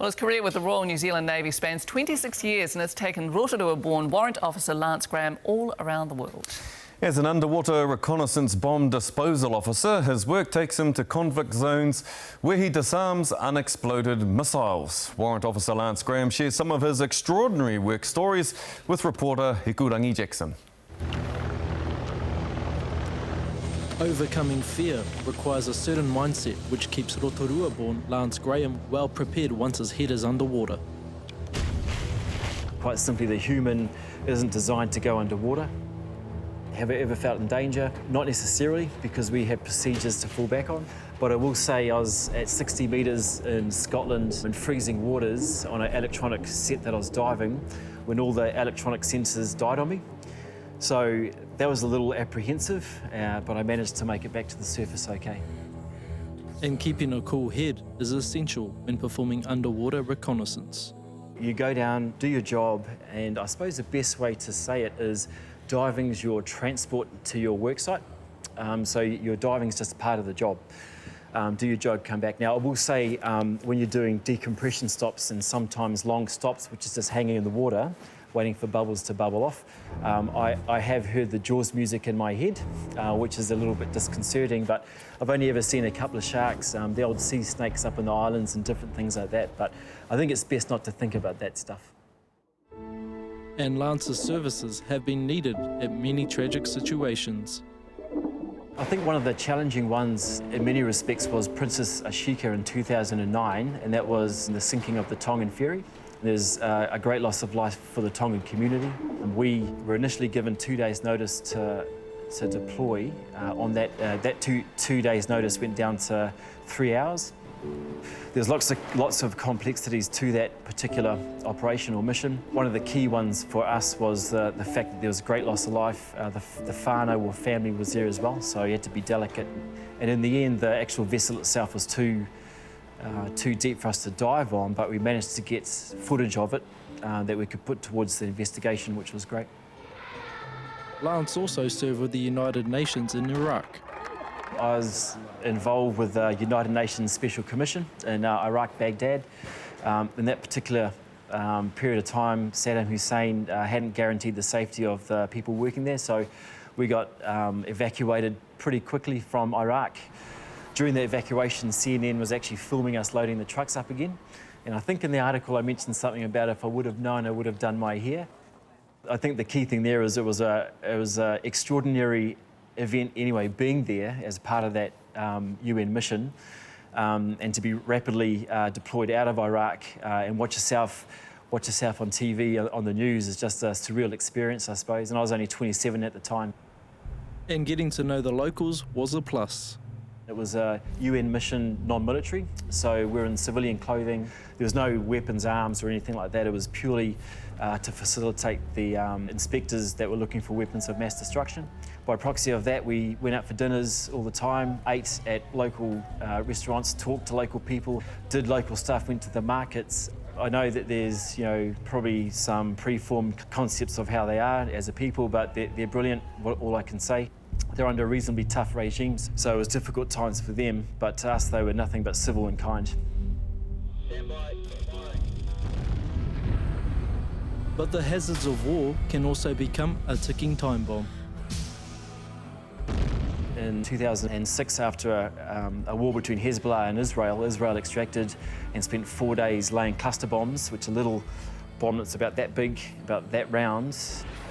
Well, his career with the Royal New Zealand Navy spans 26 years and has taken Rotorua-born warrant officer Lance Graham all around the world. As an underwater reconnaissance bomb disposal officer, his work takes him to conflict zones where he disarms unexploded missiles. Warrant officer Lance Graham shares some of his extraordinary work stories with reporter Hikurangi Jackson. Overcoming fear requires a certain mindset which keeps Rotorua-born Lance Graham well prepared once his head is underwater. Quite simply, the human isn't designed to go underwater. Have I ever felt in danger? Not necessarily, because we have procedures to fall back on. But I will say I was at 60 metres in Scotland in freezing waters on an electronic set that I was diving when all the electronic sensors died on me. So that was a little apprehensive, but I managed to make it back to the surface okay. And keeping a cool head is essential when performing underwater reconnaissance. You go down, do your job, and I suppose the best way to say it is diving is your transport to your worksite. So your diving is just part of the job. Do your job, come back. Now, I will say when you're doing decompression stops and sometimes long stops, which is just hanging in the water, waiting for bubbles to bubble off, I have heard the Jaws music in my head, which is a little bit disconcerting, but I've only ever seen a couple of sharks, the old sea snakes up in the islands and different things like that, but I think it's best not to think about that stuff. And Lance's services have been needed at many tragic situations. I think one of the challenging ones in many respects was Princess Ashika in 2009, and that was the sinking of the Tongan ferry. There's a great loss of life for the Tongan community. We were initially given 2 days' notice to deploy. On that two days' notice went down to 3 hours. There's lots of complexities to that particular operation or mission. One of the key ones for us was the fact that there was a great loss of life. The whānau or family was there as well, so you had to be delicate. And in the end, the actual vessel itself was too deep for us to dive on, but we managed to get footage of it that we could put towards the investigation, which was great. Lance also served with the United Nations in Iraq. I was involved with the United Nations Special Commission in Iraq, Baghdad. In that particular period of time, Saddam Hussein hadn't guaranteed the safety of the people working there, so we got evacuated pretty quickly from Iraq. During the evacuation, CNN was actually filming us loading the trucks up again. And I think in the article I mentioned something about if I would have known, I would have done my hair. I think the key thing there is it was an extraordinary event anyway, being there as part of that UN mission, and to be rapidly deployed out of Iraq and watch yourself on TV, on the news, is just a surreal experience, I suppose. And I was only 27 at the time. And getting to know the locals was a plus. It was a UN mission, non-military, so we're in civilian clothing. There was no weapons, arms or anything like that. It was purely to facilitate the inspectors that were looking for weapons of mass destruction. By proxy of that, we went out for dinners all the time, ate at local restaurants, talked to local people, did local stuff, went to the markets. I know that there's probably some preformed concepts of how they are as a people, but they're brilliant, all I can say. They're under reasonably tough regimes, so it was difficult times for them, but to us they were nothing but civil and kind. But the hazards of war can also become a ticking time bomb. In 2006, after a war between Hezbollah and Israel extracted and spent 4 days laying cluster bombs, which are little bomb that's about that big, about that round,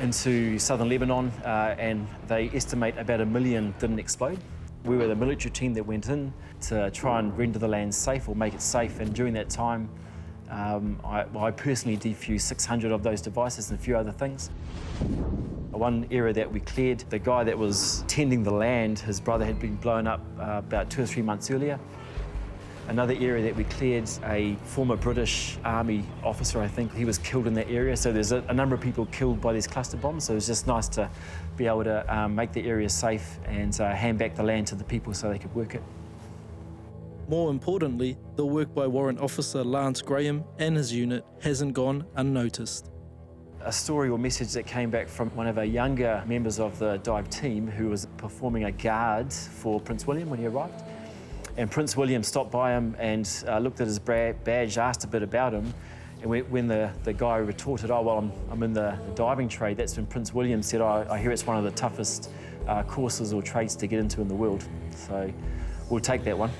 into southern Lebanon, and they estimate about 1 million didn't explode. We were the military team that went in to try and render the land safe or make it safe, and during that time I personally defused 600 of those devices and a few other things. One area that we cleared, the guy that was tending the land, his brother had been blown up about 2 or 3 months earlier. Another area that we cleared, a former British Army officer, I think, he was killed in that area. So there's a number of people killed by these cluster bombs. So it was just nice to be able to make the area safe and hand back the land to the people so they could work it. More importantly, the work by Warrant Officer Lance Graham and his unit hasn't gone unnoticed. A story or message that came back from one of our younger members of the dive team who was performing a guard for Prince William when he arrived. And Prince William stopped by him and looked at his badge, asked a bit about him. And when the guy retorted, oh, well, I'm in the diving trade, that's when Prince William said, oh, I hear it's one of the toughest courses or trades to get into in the world. So we'll take that one.